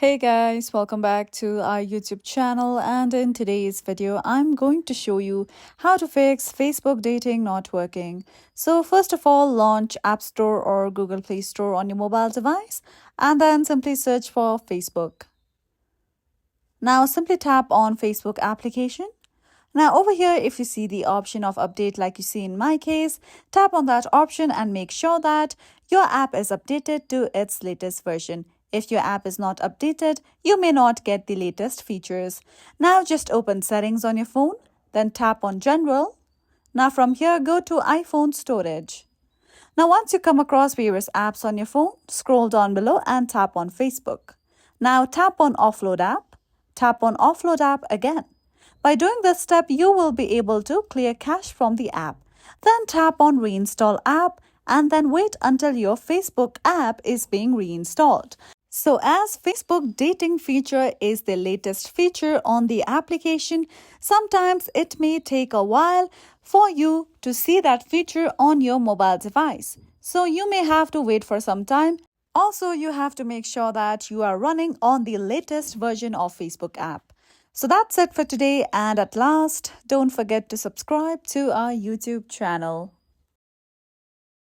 Hey guys, welcome back to our YouTube channel, and in today's video I'm going to show you how to fix Facebook dating not working. So first of all, launch App Store or Google Play Store on your mobile device and then simply search for Facebook. Now simply tap on Facebook application. Now over here, if you see the option of update like you see in my case, tap on that option and make sure that your app is updated to its latest version. If your app is not updated, you may not get the latest features. Now just open settings on your phone, then tap on general. Now from here, go to iPhone storage. Now once you come across various apps on your phone, scroll down below and tap on Facebook. Now tap on Offload App, tap on Offload App again. By doing this step, you will be able to clear cache from the app. Then tap on Reinstall App and then wait until your Facebook app is being reinstalled. So as Facebook dating feature is the latest feature on the application, sometimes it may take a while for you to see that feature on your mobile device. So you may have to wait for some time. Also, you have to make sure that you are running on the latest version of Facebook app. So that's it for today, and at last, don't forget to subscribe to our YouTube channel.